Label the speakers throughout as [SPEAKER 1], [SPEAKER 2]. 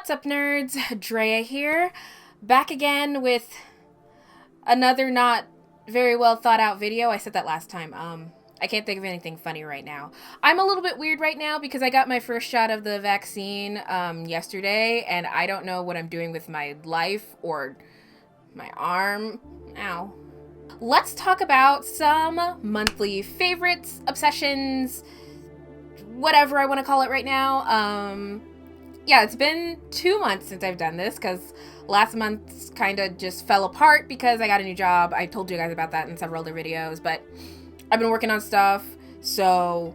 [SPEAKER 1] What's up, nerds? Drea here, back again with another not very well thought out video. I said that last time. I can't think of anything funny right now. I'm a little bit weird right now because I got my first shot of the vaccine yesterday, and I don't know what I'm doing with my life or my arm. Ow. Let's talk about some monthly favorites, obsessions, whatever I want to call it right now. Yeah, it's been 2 months since I've done this because last month kind of just fell apart because I got a new job. I told you guys about that in several other videos, but I've been working on stuff, so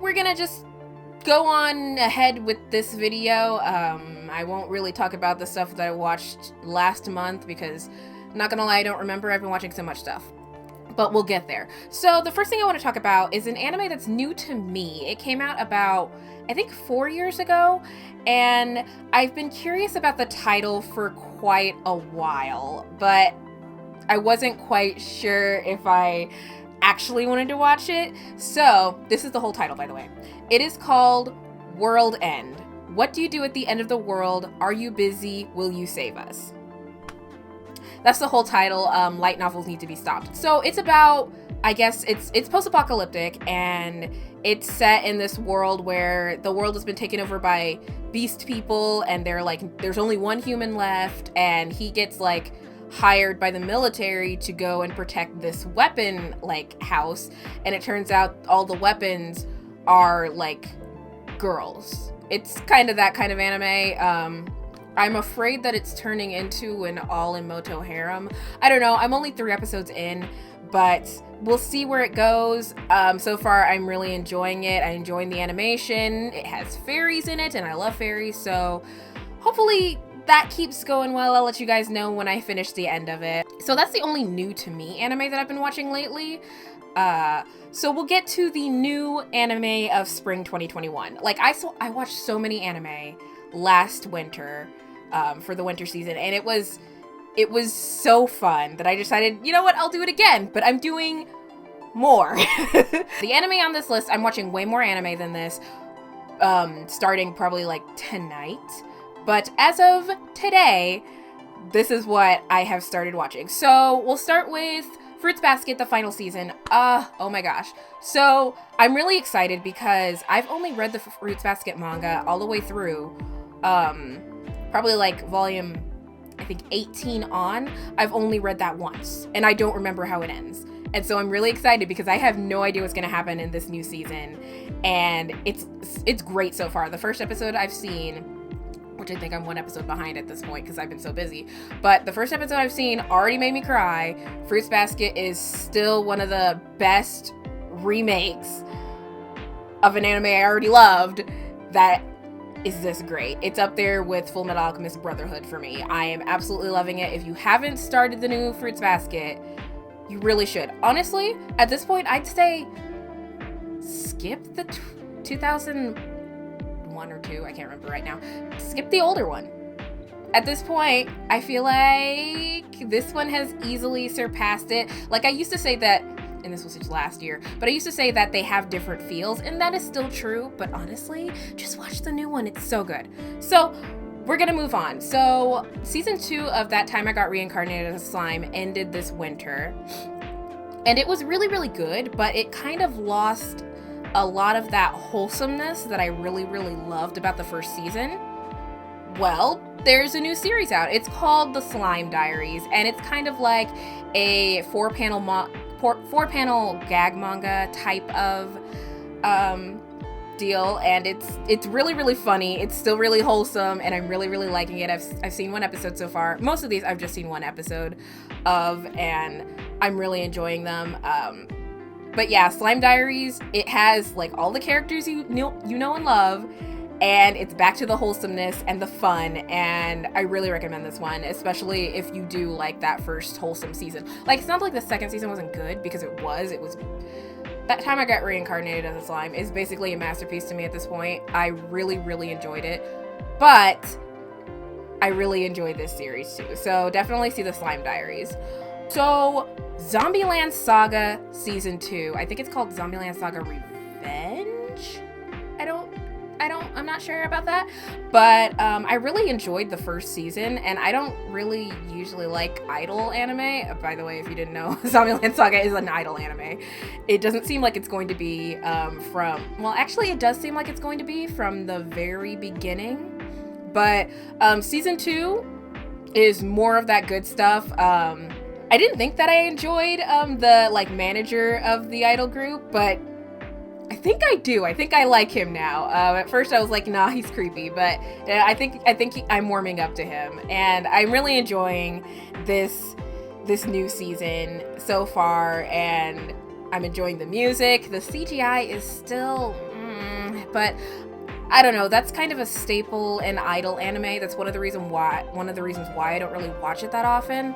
[SPEAKER 1] we're gonna just go on ahead with this video. I won't really talk about the stuff that I watched last month because, not gonna lie, I don't remember. I've been watching so much stuff. But we'll get there. So the first thing I want to talk about is an anime that's new to me. It came out about, I think, 4 years ago, and I've been curious about the title for quite a while, but I wasn't quite sure if I actually wanted to watch it. So this is the whole title, by the way. It is called World End. What do you do at the end of the world? Are you busy? Will you save us? That's the whole title. Light novels need to be stopped. So it's about, I guess it's post-apocalyptic, and it's set in this world where the world has been taken over by beast people, and there's only one human left, and he gets hired by the military to go and protect this weapon house, and it turns out all the weapons are girls. It's kind of that kind of anime. I'm afraid that it's turning into an all-emoto harem. I don't know. I'm only 3 episodes in, but we'll see where it goes. So far, I'm really enjoying it. I'm enjoying the animation. It has fairies in it, and I love fairies, so hopefully that keeps going well. I'll let you guys know when I finish the end of it. So that's the only new to me anime that I've been watching lately. So we'll get to the new anime of spring 2021. I watched so many anime last winter for the winter season, and it was so fun that I decided, you know what, I'll do it again, but I'm doing more. The anime on this list, I'm watching way more anime than this, starting probably tonight, but as of today, this is what I have started watching. So we'll start with Fruits Basket, the final season. Oh my gosh. So I'm really excited because I've only read the Fruits Basket manga all the way through, probably volume, I think 18 on. I've only read that once, and I don't remember how it ends. And so I'm really excited because I have no idea what's going to happen in this new season, and it's great so far. The first episode I've seen, which I think I'm 1 episode behind at this point because I've been so busy, but the first episode I've seen already made me cry. Fruits Basket is still one of the best remakes of an anime I already loved that is this great. It's up there with Full Metal Alchemist Brotherhood for me. I am absolutely loving it. If you haven't started the new Fruits Basket, you really should. Honestly, at this point, I'd say skip the 2001 or 2, I can't remember right now. Skip the older one. At this point, I feel like this one has easily surpassed it. I used to say that, and this was just last year, but I used to say that they have different feels, and that is still true, but honestly, just watch the new one. It's so good. So we're gonna move on. So season 2 of That Time I Got Reincarnated as a Slime ended this winter, and it was really, really good, but it kind of lost a lot of that wholesomeness that I really, really loved about the first season. Well, there's a new series out. It's called The Slime Diaries, and it's kind of like a four-panel gag manga type of deal, and it's really, really funny. It's still really wholesome, and I'm really, really liking it. I've seen 1 episode so far. Most of these I've just seen 1 episode of, and I'm really enjoying them. But yeah, Slime Diaries, it has all the characters you know and love, and it's back to the wholesomeness and the fun, and I really recommend this one, especially if you do that first wholesome season. It's not the second season wasn't good, because it was That Time I Got Reincarnated as a Slime is basically a masterpiece to me at this point. I really, really enjoyed it, but I really enjoyed this series too, so definitely see the Slime Diaries. So Zombieland Saga Season 2, I think it's called Zombieland Saga Revenge? I'm I'm not sure about that. But I really enjoyed the first season, and I don't really usually like idol anime. By the way, if you didn't know, Zombieland Saga is an idol anime. It doesn't seem like it's going to be actually it does seem like it's going to be from the very beginning. But season 2 is more of that good stuff. I didn't think that I enjoyed the like manager of the idol group, but I think I do. I think I like him now. At first I was like, nah, he's creepy, but I think I'm warming up to him, and I'm really enjoying this new season so far, and I'm enjoying the music. The CGI is still, but I don't know. That's kind of a staple in idol anime. That's one of the reasons why I don't really watch it that often,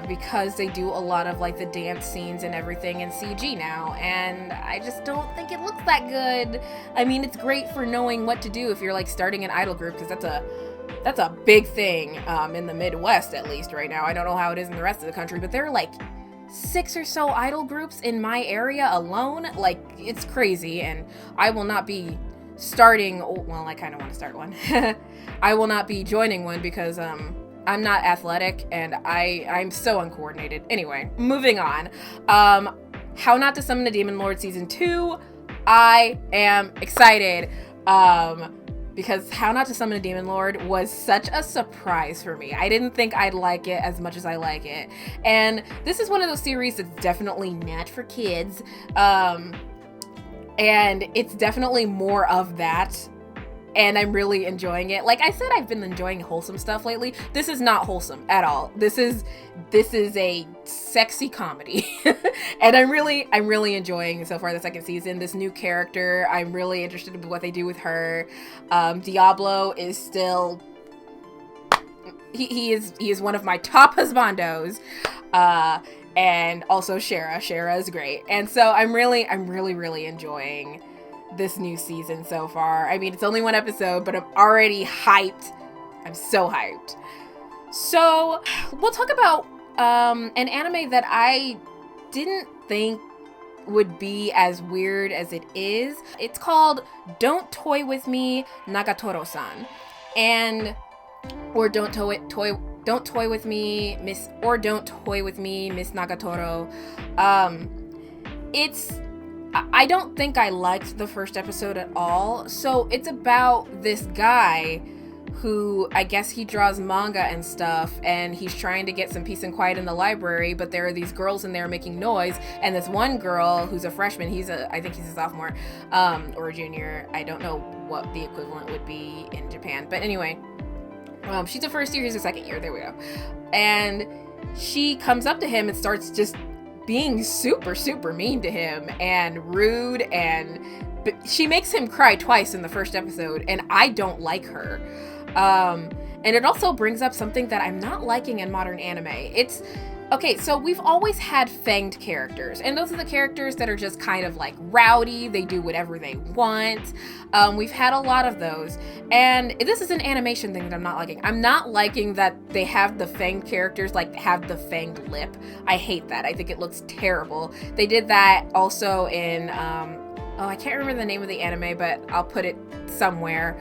[SPEAKER 1] because they do a lot of like the dance scenes and everything in CG now, and I just don't think it looks that good. I mean, it's great for knowing what to do if you're like starting an idol group, because that's a big thing in the Midwest, at least right now. I don't know how it is in the rest of the country, but there are like 6 or so idol groups in my area alone. Like, it's crazy, and I will not be starting, well, I kind of want to start one. I will not be joining one because I'm not athletic, and I'm so uncoordinated. Anyway, moving on. How Not to Summon a Demon Lord Season 2. I am excited because How Not to Summon a Demon Lord was such a surprise for me. I didn't think I'd like it as much as I like it. And this is one of those series that's definitely not for kids. And it's definitely more of that, and I'm really enjoying it. Like I said, I've been enjoying wholesome stuff lately. This is not wholesome at all. This is a sexy comedy. And I'm really enjoying so far the second season. This new character, I'm really interested in what they do with her. Diablo is still, he is one of my top husbandos. And also Shara is great. And so I'm really enjoying this new season so far. I mean, it's only one episode, but I'm already hyped. I'm so hyped. So we'll talk about an anime that I didn't think would be as weird as it is. It's called Don't Toy With Me Nakatorosan. And or Don't Toy With Me Miss Nagatoro. I don't think I liked the first episode at all. So it's about this guy who, I guess he draws manga and stuff, and he's trying to get some peace and quiet in the library, but there are these girls in there making noise, and this one girl who's a freshman, I think he's a sophomore, or a junior. I don't know what the equivalent would be in Japan, but anyway, she's a first year, he's a second year, there we go. And she comes up to him and starts just being super, super mean to him and rude, and she makes him cry twice in the first episode, and I don't like her. And it also brings up something that I'm not liking in modern anime. Okay, so we've always had fanged characters, and those are the characters that are just kind of like rowdy, they do whatever they want. We've had a lot of those, and this is an animation thing that I'm not liking. I'm not liking that they have the fanged characters like have the fanged lip. I hate that. I think it looks terrible. They did that also in, I can't remember the name of the anime, but I'll put it somewhere.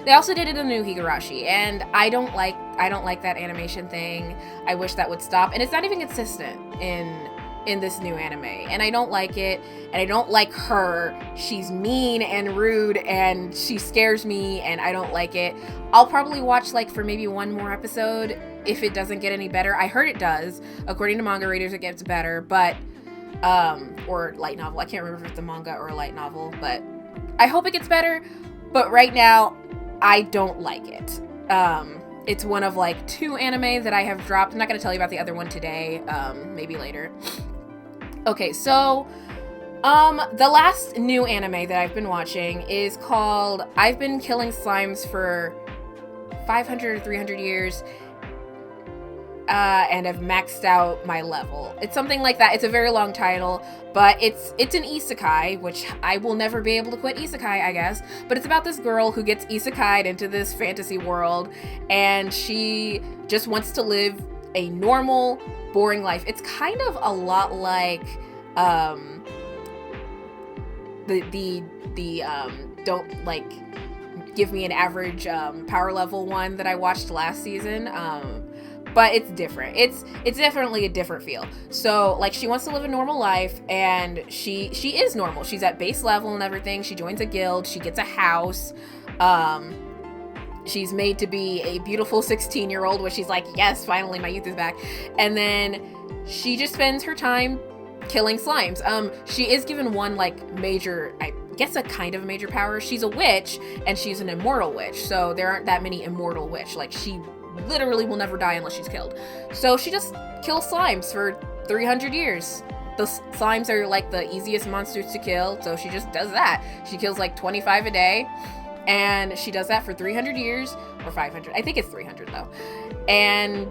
[SPEAKER 1] They also did it in New Higurashi, and I don't like that animation thing. I wish that would stop, and it's not even consistent in this new anime, and I don't like it, and I don't like her. She's mean and rude, and she scares me, and I don't like it. I'll probably watch like for maybe one more episode if it doesn't get any better. I heard it does. According to manga readers, it gets better, but or light novel. I can't remember if it's a manga or a light novel, but I hope it gets better. But right now, I don't like it. It's one of like 2 anime that I have dropped. I'm not going to tell you about the other one today, maybe later. Okay, so the last new anime that I've been watching is called I've Been Killing Slimes for 500 or 300 years, and I've maxed out my level. It's something like that. It's a very long title, but it's an isekai, which I will never be able to quit isekai, I guess. But it's about this girl who gets isekai'd into this fantasy world, and she just wants to live a normal, boring life. It's kind of a lot like the don't like give me an average power level one that I watched last season. But it's different. It's definitely a different feel. So like she wants to live a normal life, and she is normal. She's at base level and everything. She joins a guild. She gets a house. She's made to be a beautiful 16-year-old, which she's like, yes, finally my youth is back. And then she just spends her time killing slimes. She is given one like major, I guess a kind of major power. She's a witch, and she's an immortal witch. So there aren't that many immortal witch. Like she literally will never die unless she's killed. So she just kills slimes for 300 years. The slimes are like the easiest monsters to kill, so she just does that. She kills like 25 a day, and she does that for 300 years, or 500. I think it's 300 though. And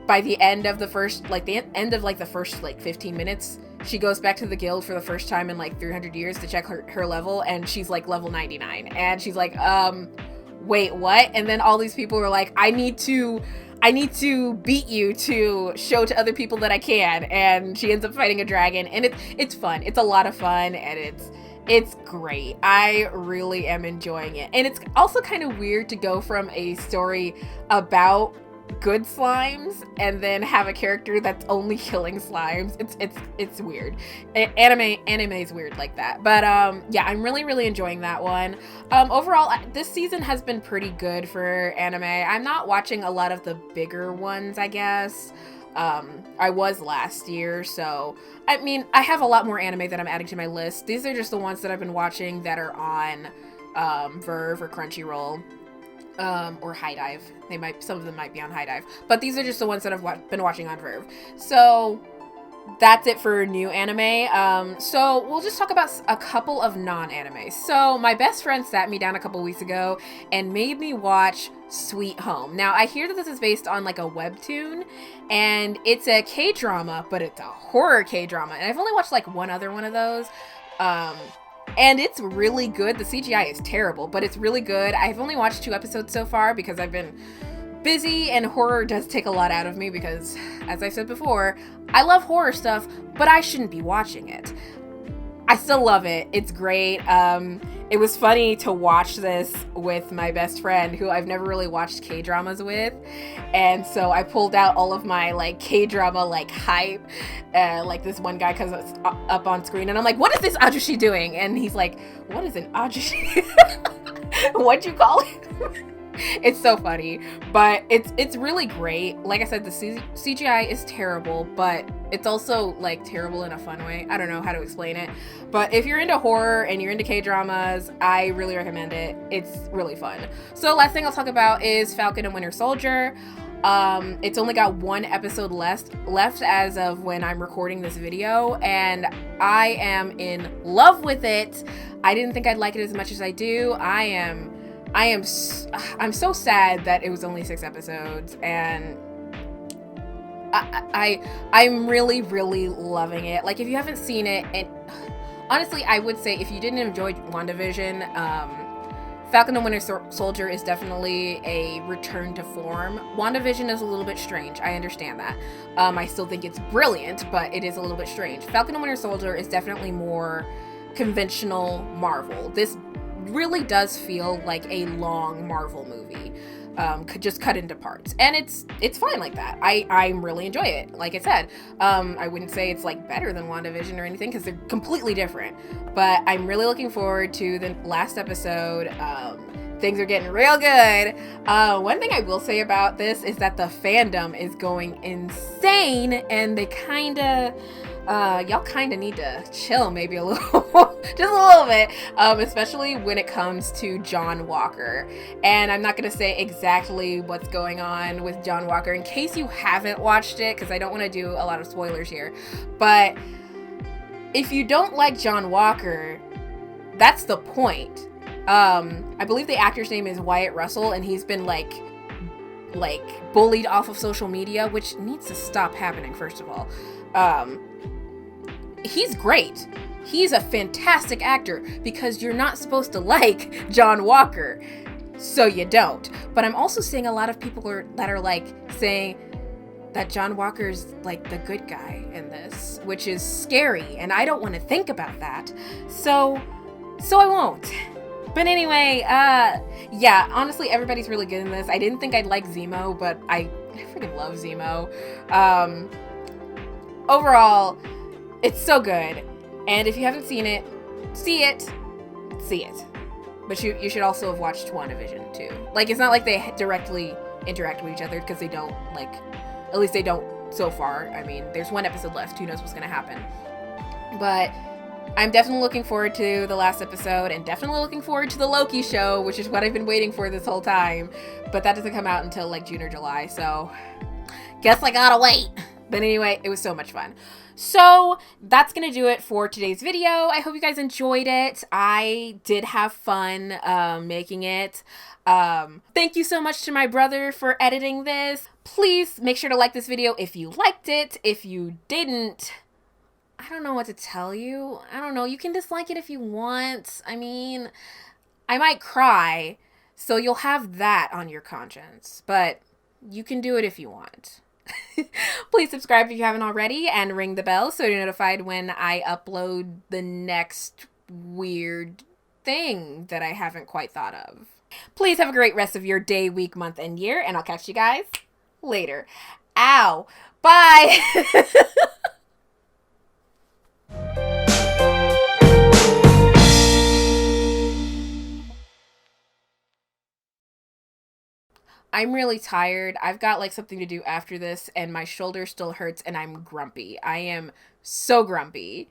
[SPEAKER 1] by the end of the first, like the end of like the first like 15 minutes, she goes back to the guild for the first time in like 300 years to check her level, and she's like level 99. And she's like, wait, what? And then all these people were like, I need to beat you to show to other people that I can. And she ends up fighting a dragon, and it's fun. It's a lot of fun, and it's great. I really am enjoying it. And it's also kind of weird to go from a story about good slimes and then have a character that's only killing slimes. It's weird. Anime is weird like that. But yeah, I'm really enjoying that one. Overall, this season has been pretty good for anime. I'm not watching a lot of the bigger ones, I guess. I was last year, so I mean, I have a lot more anime that I'm adding to my list. These are just the ones that I've been watching that are on Verve or Crunchyroll. Or High Dive. Some of them might be on High Dive, but these are just the ones that I've been watching on Verve. So that's it for new anime. So we'll just talk about a couple of non-anime. So my best friend sat me down a couple weeks ago and made me watch Sweet Home. Now I hear that this is based on like a webtoon, and it's a K-drama, but it's a horror K-drama, and I've only watched like one other one of those. And it's really good. The CGI is terrible, but it's really good. I've only watched 2 episodes so far because I've been busy, and horror does take a lot out of me because, as I've said before, I love horror stuff, but I shouldn't be watching it. I still love it. It's great. It was funny to watch this with my best friend, who I've never really watched K-dramas with, and so I pulled out all of my like K-drama like hype. Like this one guy comes up on screen, and I'm like, "What is this ajushi doing?" And he's like, "What is an ajushi? What'd you call it?" It's so funny, but it's really great. Like I said, the CGI is terrible, but it's also like terrible in a fun way. I don't know how to explain it, but if you're into horror and you're into K-dramas, I really recommend it. It's really fun. So last thing I'll talk about is Falcon and Winter Soldier. It's only got 1 episode left as of when I'm recording this video, and I am in love with it. I didn't think I'd like it as much as I do. I'm so sad that it was only 6 episodes, and I'm really loving it. Like, if you haven't seen it, and honestly, I would say if you didn't enjoy WandaVision, Falcon and Winter Soldier is definitely a return to form. WandaVision is a little bit strange. I understand that. I still think it's brilliant, but it is a little bit strange. Falcon and Winter Soldier is definitely more conventional Marvel. This really does feel like a long Marvel movie, just cut into parts, and it's fine like that. I really enjoy it. Like I said, I wouldn't say it's like better than WandaVision or anything, because they're completely different, but I'm really looking forward to the last episode. Things are getting real good. One thing I will say about this is that the fandom is going insane, and they y'all kind of need to chill maybe a little, just a little bit, especially when it comes to John Walker. And I'm not going to say exactly what's going on with John Walker in case you haven't watched it, because I don't want to do a lot of spoilers here. But if you don't like John Walker, that's the point. I believe the actor's name is Wyatt Russell, and he's been like bullied off of social media, which needs to stop happening, first of all. He's great. He's a fantastic actor, because you're not supposed to like John Walker, so you don't. But I'm also seeing a lot of people that are like saying that John Walker's like the good guy in this, which is scary, and I don't want to think about that. So I won't. But anyway, yeah, honestly, everybody's really good in this. I didn't think I'd like Zemo, but I freaking love Zemo. Overall, it's so good. And if you haven't seen it, see it. See it. But you should also have watched WandaVision, too. Like, it's not like they directly interact with each other, because they don't, like, at least they don't so far. I mean, there's one episode left. Who knows what's going to happen. But I'm definitely looking forward to the last episode, and definitely looking forward to the Loki show, which is what I've been waiting for this whole time. But that doesn't come out until, like, June or July, so guess I gotta wait. But anyway, it was so much fun. So that's going to do it for today's video. I hope you guys enjoyed it. I did have fun making it. Thank you so much to my brother for editing this. Please make sure to like this video if you liked it. If you didn't, I don't know what to tell you. I don't know. You can dislike it if you want. I mean, I might cry, so you'll have that on your conscience. But you can do it if you want. Please subscribe if you haven't already, and ring the bell so you're notified when I upload the next weird thing that I haven't quite thought of. Please have a great rest of your day, week, month, and year, and I'll catch you guys later. Ow. Bye. I'm really tired. I've got like something to do after this, and my shoulder still hurts, and I'm grumpy. I am so grumpy.